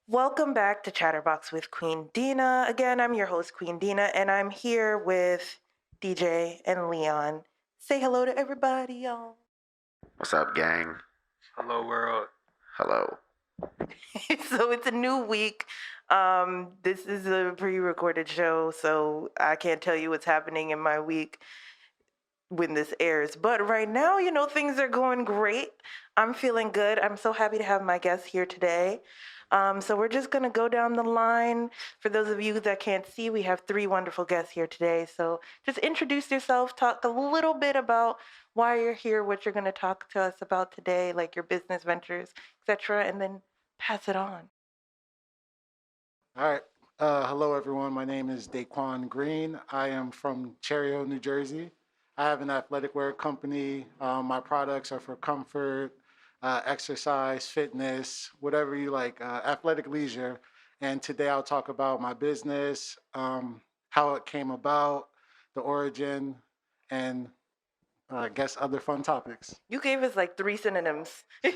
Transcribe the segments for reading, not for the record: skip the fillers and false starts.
Welcome back to Chatterbox with Queen Dina. Again, I'm your host, Queen Dina, and I'm here with DJ and Leon. Say hello to everybody, y'all. What's up, gang? Hello, world. Hello. So it's a new week. This is a pre-recorded show, so I can't tell you what's happening in my week when this airs. But right now, things are going great. I'm feeling good. I'm so happy to have my guest here today. So we're just going to go down the line. For those of you that can't see, we have three wonderful guests here today. So just introduce yourself, talk a little bit about why you're here, what you're going to talk to us about today, like your business ventures, etc., and then pass it on. All right. Hello, everyone. My name is Daquan Green. I am from Cherry Hill, New Jersey. I have an athletic wear company. My products are for comfort, exercise, fitness, whatever you like, athletic leisure. And today I'll talk about my business, how it came about, the origin, and I guess other fun topics. You gave us like three synonyms. You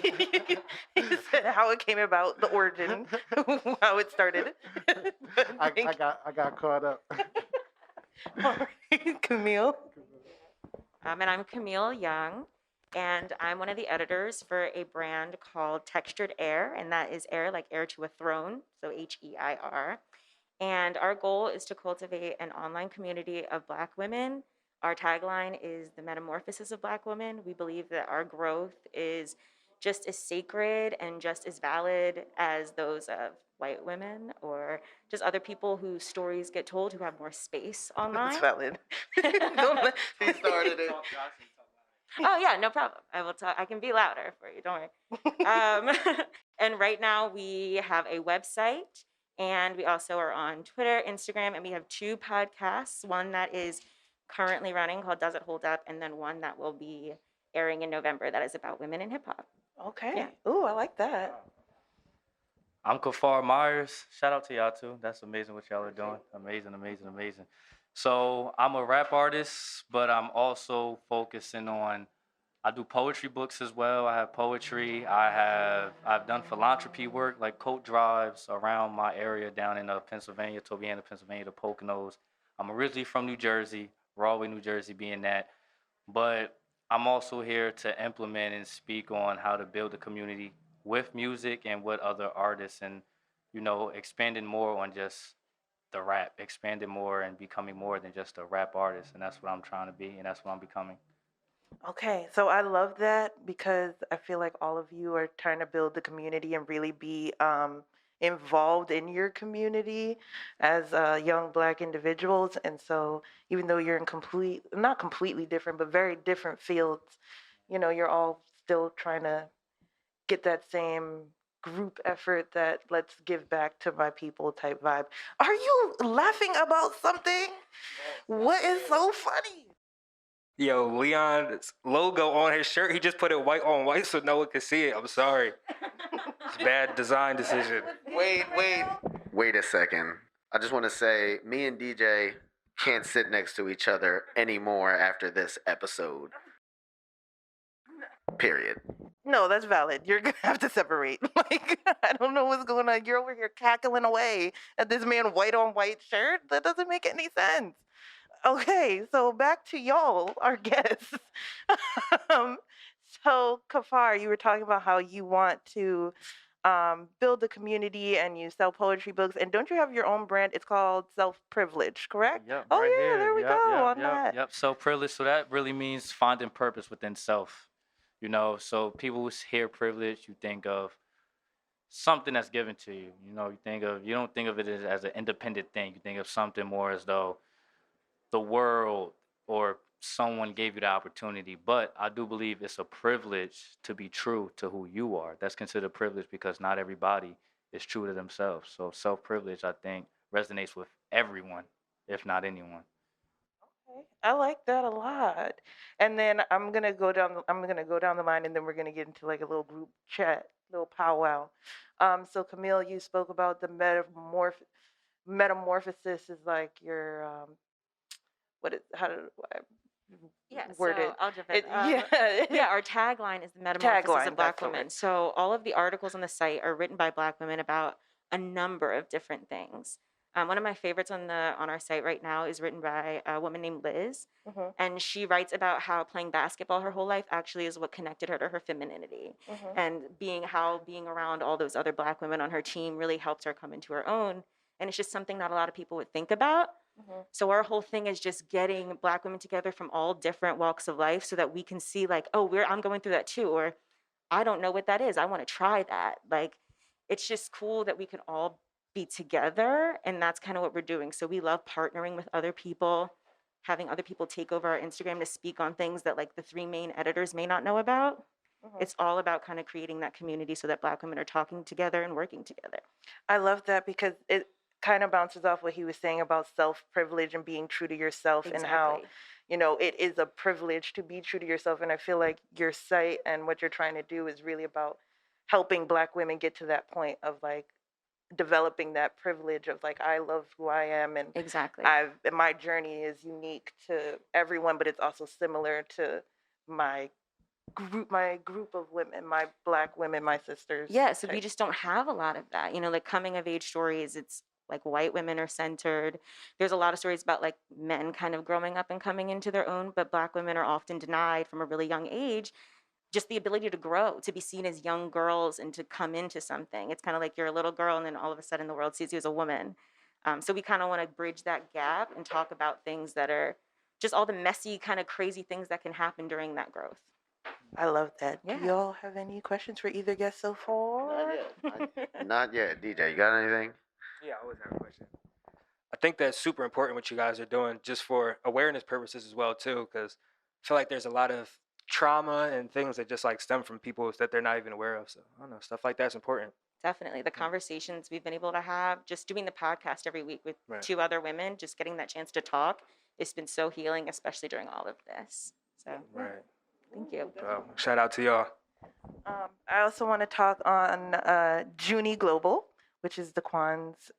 said how it came about, the origin, how it started. I got caught up. All right, Camille. And I'm Camille Young, and I'm one of the editors for a brand called Textured Heir, and that is heir like heir to a throne, so Heir. And our goal is to cultivate an online community of Black women. Our tagline is the metamorphosis of Black women. We believe that our growth is just as sacred and just as valid as those of white women or just other people whose stories get told who have more space online. That's valid. Don't let He started it. Oh yeah, no problem. I will talk. I can be louder for you. Don't worry. And right now we have a website, and we also are on Twitter, Instagram, and we have two podcasts. One that is currently running called "Does It Hold Up," and then one that will be airing in November that is about women in hip hop. Okay. Yeah. Ooh, I like that. I'm Kafar Myers. Shout out to y'all too. That's amazing what y'all are doing. Amazing. So I'm a rap artist, but I'm also focusing on. I do poetry books as well. I have poetry. I've done philanthropy work like coat drives around my area down in Pennsylvania, Tobiana, Pennsylvania, the Poconos. I'm originally from New Jersey, Rahway, New Jersey, being that. But I'm also here to implement and speak on how to build a community with music and with other artists and, expanding more on just the rap, expanding more and becoming more than just a rap artist. And that's what I'm trying to be and that's what I'm becoming. Okay, so I love that because I feel like all of you are trying to build the community and really be involved in your community as young Black individuals. And so, even though you're in not completely different, but very different fields, you're all still trying to get that same group effort that let's give back to my people type vibe. Are you laughing about something? What is so funny? Yo, Leon's logo on his shirt, he just put it white on white so no one could see it. I'm sorry. It's a bad design decision. Wait a second. I just want to say, me and DJ can't sit next to each other anymore after this episode. Period. No, that's valid. You're gonna have to separate. Like, I don't know what's going on. You're over here cackling away at this man white on white shirt. That doesn't make any sense. Okay, so back to y'all, our guests. um, so Kafar, you were talking about how you want to build a community and you sell poetry books. And don't you have your own brand? It's called Self Privilege, correct? Yep, Oh right yeah, here. there we go on that. Yep. Self-privilege. So that really means finding purpose within self. So people who hear privilege, you think of something that's given to you. You don't think of it as an independent thing. You think of something more as though the world or someone gave you the opportunity. But I do believe it's a privilege to be true to who you are. That's considered privilege because not everybody is true to themselves. So self-privilege, I think, resonates with everyone, if not anyone. Okay, I like that a lot. And then I'm gonna go down the line, and then we're gonna get into like a little group chat, little powwow. So Camille, you spoke about the metamorphosis is like your what is how do I Yeah, word so it? I'll jump in. Yeah. Our tagline is the metamorphosis Tagline, of Black that's the women. word. So all of the articles on the site are written by Black women about a number of different things. One of my favorites on our site right now is written by a woman named Liz, Mhm. and she writes about how playing basketball her whole life actually is what connected her to her femininity, Mhm. and being around all those other Black women on her team really helped her come into her own. And it's just something not a lot of people would think about. Mhm. So our whole thing is just getting Black women together from all different walks of life so that we can see like, oh, I'm going through that too, or I don't know what that is. I want to try that. Like, it's just cool that we can all be together, and that's kind of what we're doing. So we love partnering with other people, having other people take over our Instagram to speak on things that like the three main editors may not know about. Mhm. It's all about kind of creating that community so that Black women are talking together and working together. I love that because it kind of bounces off what he was saying about self privilege and being true to yourself and how, Exactly. it is a privilege to be true to yourself. And I feel like your site and what you're trying to do is really about helping Black women get to that point of like developing that privilege of like, I love who I am, and Exactly. my journey is unique to everyone, but it's also similar to my group of women, my Black women, my sisters. Yeah, so we type. just don't have a lot of that. Like coming of age stories, it's like white women are centered. There's a lot of stories about like men kind of growing up and coming into their own, but Black women are often denied from a really young age just the ability to grow, to be seen as young girls and to come into something. It's kind of like you're a little girl and then all of a sudden the world sees you as a woman. So we kind of want to bridge that gap and talk about things that are just all the messy, kind of crazy things that can happen during that growth. I love that. Yeah. Do y'all have any questions for either guest so far? Not yet. DJ, you got anything? Yeah, I always have a question. I think that's super important what you guys are doing just for awareness purposes as well too, because I feel like there's a lot of trauma and things that just like stem from people that they're not even aware of. So I don't know, stuff like that's important. Definitely. The conversations we've been able to have, just doing the podcast every week with Right. 2 other women, just getting that chance to talk, it's been so healing, especially during all of this. So, Right. thank you. Shout out to y'all. I also want to talk on Juni Global, which is Daquan's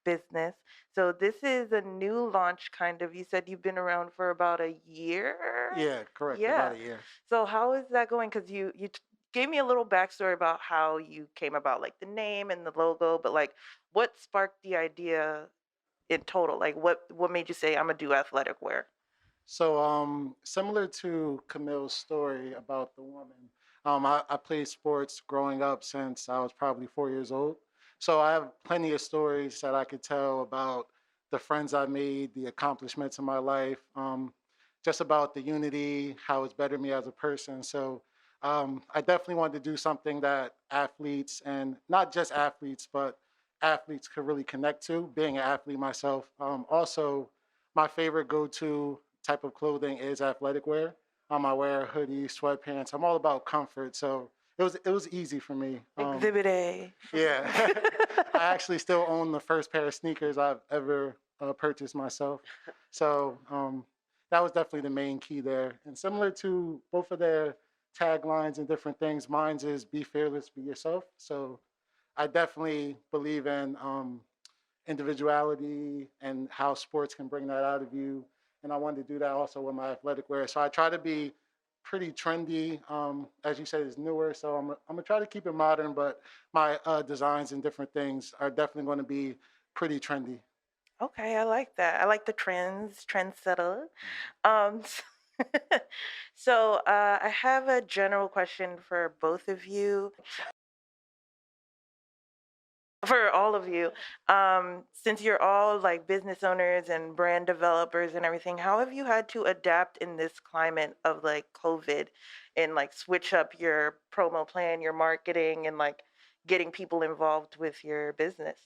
business. So this is a new launch, kind of. You said you've been around for about a year. Yeah, correct. Yeah. About a year. So how is that going? Because you gave me a little backstory about how you came about, like the name and the logo, but like what sparked the idea in total? Like what made you say I'm gonna do athletic wear? So, similar to Camille's story about the woman, I played sports growing up since I was probably 4 years old. So I have plenty of stories that I could tell about the friends I made, the accomplishments in my life, just about the unity, how it's bettered me as a person. So I definitely wanted to do something that athletes, and not just athletes, but athletes could really connect to, being an athlete myself. Also, my favorite go-to type of clothing is athletic wear. I wear hoodies, sweatpants. I'm all about comfort, so it was easy for me. Exhibit A. Yeah, I actually still own the first pair of sneakers I've ever purchased myself. So that was definitely the main key there. And similar to both of their taglines and different things, mine's is "Be fearless, be yourself." So I definitely believe in individuality and how sports can bring that out of you. And I wanted to do that also with my athletic wear. So I try to be pretty trendy. As you said, it's newer. So I'm gonna try to keep it modern, but my designs and different things are definitely going to be pretty trendy. Okay, I like that. I like the trendsetter. Um, so I have a general question for both of you. For all of you, since you're all like business owners and brand developers and everything, how have you had to adapt in this climate of like COVID and like switch up your promo plan, your marketing, and like getting people involved with your business?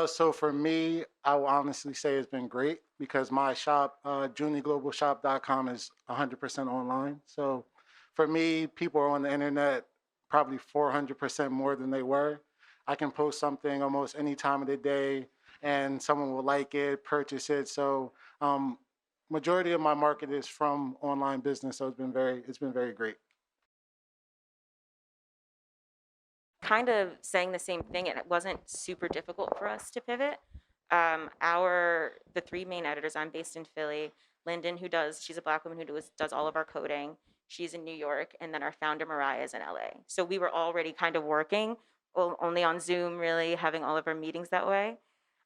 So for me, I will honestly say it's been great because my shop, juniglobalshop.com, is 100% online. So for me, people are on the internet probably 400% more than they were. I can post something almost any time of the day and someone will like it, purchase it. So majority of my market is from online business. So it's been very great. Kind of saying the same thing, and it wasn't super difficult for us to pivot. The 3 main editors, I'm based in Philly. Lyndon, she's a Black woman who does all of our coding. She's in New York, and then our founder Mariah is in LA. So we were already kind of working, only on Zoom, really, having all of our meetings that way.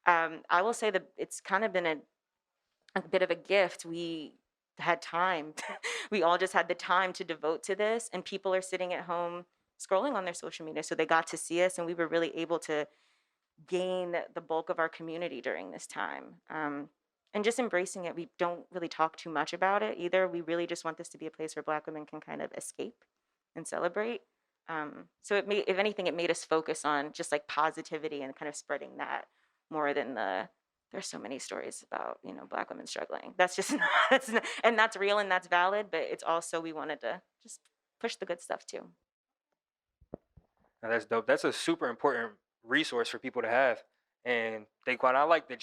I will say that it's kind of been a bit of a gift. We had time. We all just had the time to devote to this, and people are sitting at home scrolling on their social media, so they got to see us, and we were really able to gain the bulk of our community during this time. And just embracing it. We don't really talk too much about it either. We really just want this to be a place where Black women can kind of escape and celebrate. So it made, if anything, it made us focus on just like positivity and kind of spreading that more than there's so many stories about, Black women struggling. That's just and that's real and that's valid, but it's also, we wanted to just push the good stuff too. And that's dope. That's a super important resource for people to have. And Daquan, I like that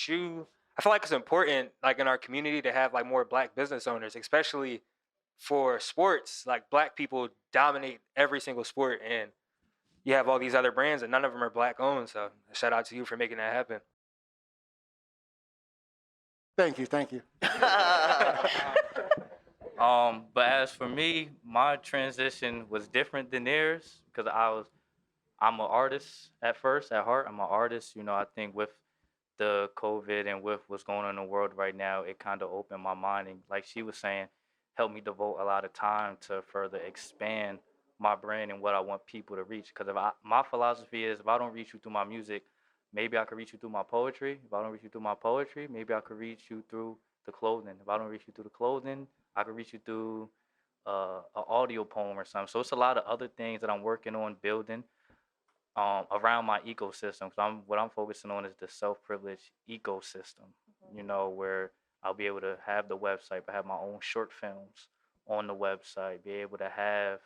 I feel like it's important, like in our community, to have like more Black business owners, especially for sports. Like Black people dominate every single sport, and you have all these other brands, and none of them are Black owned. So shout out to you for making that happen. Thank you, thank you. But as for me, my transition was different than theirs because I'm an artist at first, at heart. I'm an artist. I think with the COVID and with what's going on in the world right now, it kind of opened my mind. And like she was saying, helped me devote a lot of time to further expand my brand and what I want people to reach. Because my philosophy is if I don't reach you through my music, maybe I could reach you through my poetry. If I don't reach you through my poetry, maybe I could reach you through the clothing. If I don't reach you through the clothing, I could reach you through an audio poem or something. So it's a lot of other things that I'm working on building around my ecosystem. Because what I'm focusing on is the self-privileged ecosystem. Where I'll be able to have the website, but have my own short films on the website. Be able to have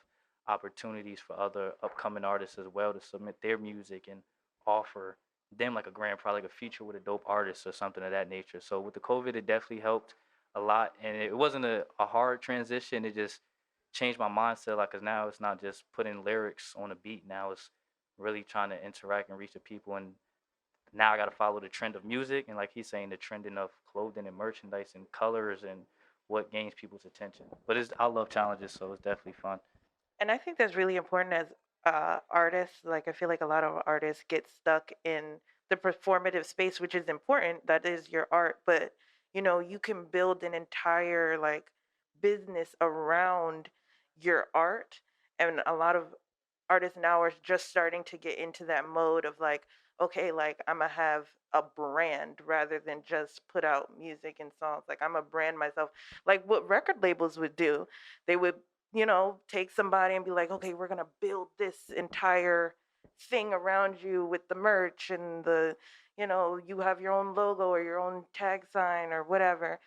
opportunities for other upcoming artists as well to submit their music and offer them like a grand product, like a feature with a dope artist or something of that nature. So with the COVID, it definitely helped a lot, and it wasn't a hard transition. It just changed my mindset, like, cause now it's not just putting lyrics on a beat. Now it's really trying to interact and reach the people, and now I got to follow the trend of music, and like he's saying, the trending of clothing and merchandise and colors and what gains people's attention. But I love challenges, so it's definitely fun. And I think that's really important as artists. Like, I feel like a lot of artists get stuck in the performative space, which is important. That is your art. But, you can build an entire, like, business around your art. And a lot of artists now are just starting to get into that mode of, like, okay, like, I'm going to have a brand rather than just put out music and songs. Like, I'm a brand myself. Like, what record labels would do, they would take somebody and be like, okay, we're going to build this entire thing around you with the merch and you have your own logo or your own tag sign or whatever.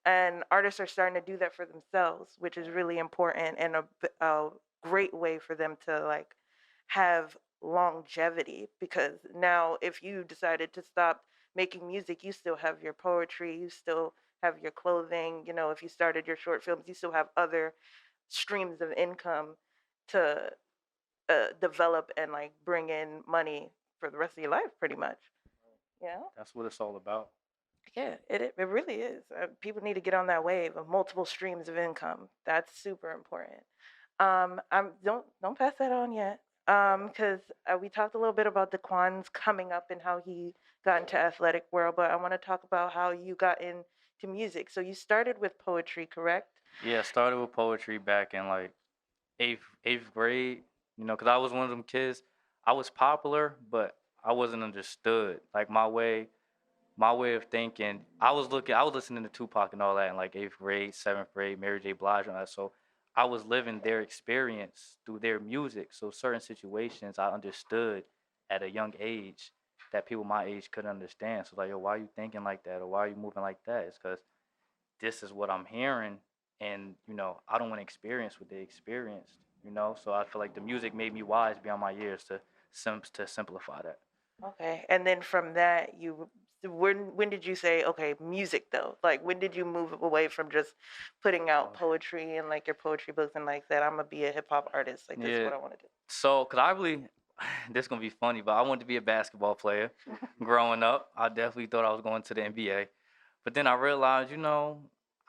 And artists are starting to do that for themselves, which is really important and a great way for them to like have longevity, because now if you decided to stop making music, you still have your poetry, you still have your clothing, if you started your short films, you still have other streams of income to develop and like bring in money for the rest of your life, pretty much. That's what it's all about. Yeah, it really is. People need to get on that wave of multiple streams of income. That's super important. Don't pass that on yet. Because we talked a little bit about Daquan's coming up and how he got into athletic world, but I want to talk about how you got into music. So you started with poetry, correct? Yeah, I started with poetry back in like eighth grade. Because I was one of them kids. I was popular, but I wasn't understood. Like my way of thinking. I was listening to Tupac and all that in like eighth grade, seventh grade, Mary J. Blige and all that. So I was living their experience through their music. So certain situations I understood at a young age that people my age couldn't understand. So like, yo, why are you thinking like that, or why are you moving like that? It's because this is what I'm hearing, and I don't want to experience what they experienced. So I feel like the music made me wise beyond my years to simplify that. Okay. And then from that, when did you say, okay, music though? Like, when did you move away from just putting out poetry and like your poetry books and like that, I'm gonna be a hip hop artist. Like, this is what I want to do. So, cause I really, this is gonna be funny, but I wanted to be a basketball player. Growing up, I definitely thought I was going to the NBA, but then I realized,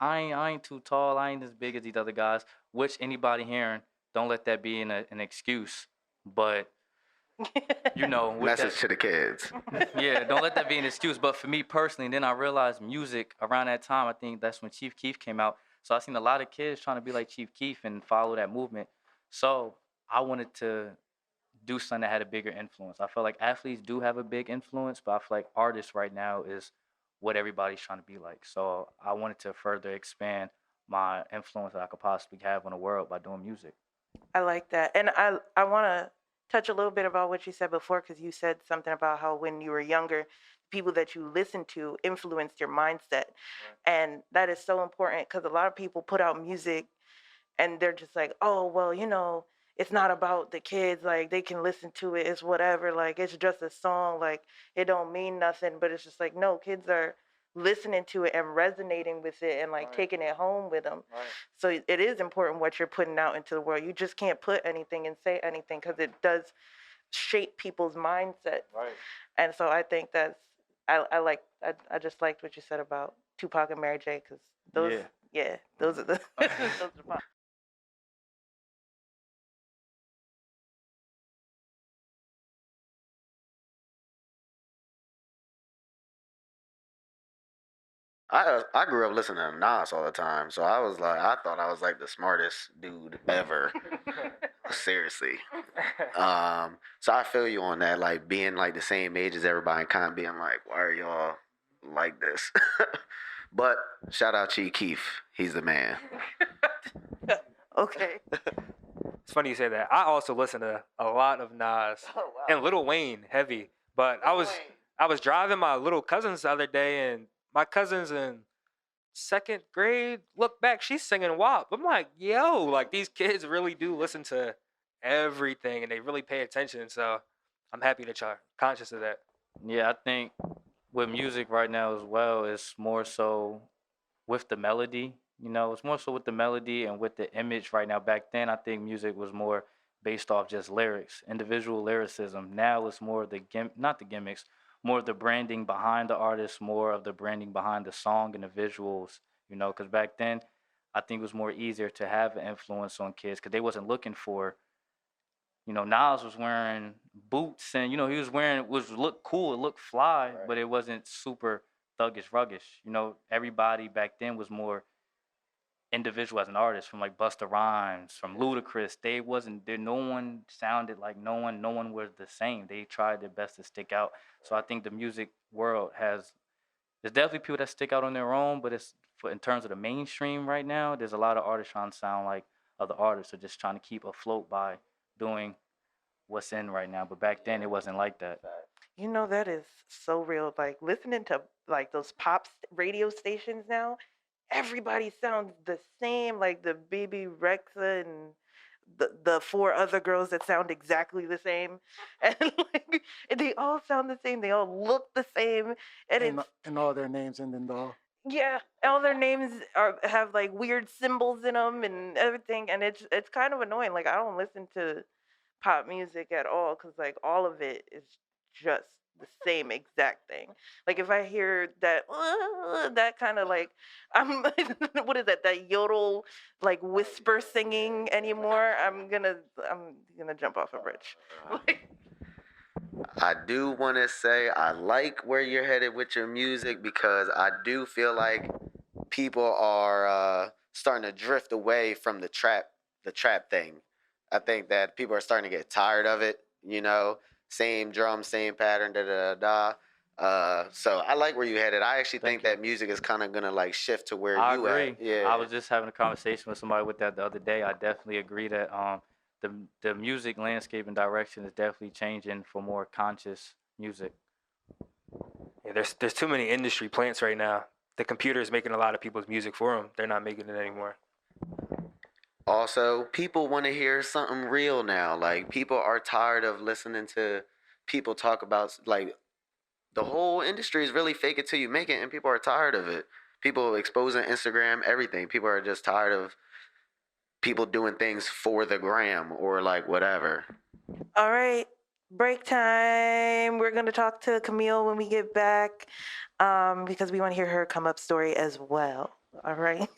I ain't too tall. I ain't as big as these other guys. Which anybody hearing, don't let that be an excuse. But you know, with Message that, to the kids. yeah, don't let that be an excuse. But for me personally, then I realized music around that time. I think that's when Chief Keef came out. So I seen a lot of kids trying to be like Chief Keef and follow that movement. So I wanted to do something that had a bigger influence. I feel like athletes do have a big influence, but I feel like artists right now is what everybody's trying to be like. So I wanted to further expand my influence that I could possibly have on the world by doing music. I like that. And I want to touch a little bit about what you said before, because you said something about how when you were younger, people that you listened to influenced your mindset. And that is so important because a lot of people put out music and they're just like, oh, well, it's not about the kids. Like, they can listen to it. It's whatever. Like, it's just a song. Like, it don't mean nothing. But it's just like, no, kids are listening to it and resonating with it and like taking it home with them. So it is important what you're putting out into the world. You just can't put anything and say anything because it does shape people's mindsets. And so I think that's, I just liked what you said about Tupac and Mary J, because those, those are the, those are fun. I grew up listening to Nas all the time, so I thought I was like the smartest dude ever. Seriously. So I feel you on that, like being like the same age as everybody and kind of being like, why are y'all like this? But shout out Chief Keef, he's the man. Okay. It's funny you say that. I also listen to a lot of Nas and Lil Wayne, heavy. But I was driving my little cousins the other day, and my cousin's in second grade. Look back, she's singing WAP. I'm like, yo, like these kids really do listen to everything, and they really pay attention. So I'm happy that y'all conscious of that. Yeah, I think with music right now as well, it's more so with the melody. You know, it's more so with the melody and with the image right now. Back then, I think music was more based off just lyrics, individual lyricism. Now it's more of the not the gimmicks, more of the branding behind the artist, more of the branding behind the song and the visuals. You know, because back then, I think it was more easier to have an influence on kids because they wasn't looking for, Nas was wearing boots and he was look cool, it looked fly, but it wasn't super thuggish, ruggish. Everybody back then was more individual as an artist, from like Busta Rhymes, from Ludacris. They wasn't there. No one sounded like no one. No one was the same. They tried their best to stick out. So I think the music world there's definitely people that stick out on their own, but in terms of the mainstream right now, there's a lot of artists trying to sound like other artists, or just trying to keep afloat by doing what's in right now. But back then, it wasn't like that. That is so real. Like listening to like those radio stations now, everybody sounds the same. Like the Baby Rexa and the four other girls that sound exactly the same, and like they all sound the same. They all look the same, and all their names end in doll. Yeah, all their names have like weird symbols in them and everything, and it's kind of annoying. Like I don't listen to pop music at all because like all of it is just the same exact thing. Like if I hear that that kind of like I'm what is that yodel like whisper singing anymore, I'm gonna jump off a bridge. Like, I do want to say I like where you're headed with your music, because I do feel like people are starting to drift away from the trap thing. I think that people are starting to get tired of it, same drum, same pattern, da da da da. So I like where you headed. I actually think that music is kind of gonna like shift to where I you agree. at. Yeah. I was just having a conversation with somebody with that the other day. I definitely agree that the music landscape and direction is definitely changing for more conscious music. Yeah, there's too many industry plants right now. The computer is making a lot of people's music for them. They're not making it anymore. Also, people want to hear something real now. Like, people are tired of listening to people talk about, like, the whole industry is really fake it till you make it, and people are tired of it. People exposing Instagram, everything. People are just tired of people doing things for the gram or, like, whatever. all right, break time. We're going to talk to Camille when we get back because we want to hear her come up story as well. All right.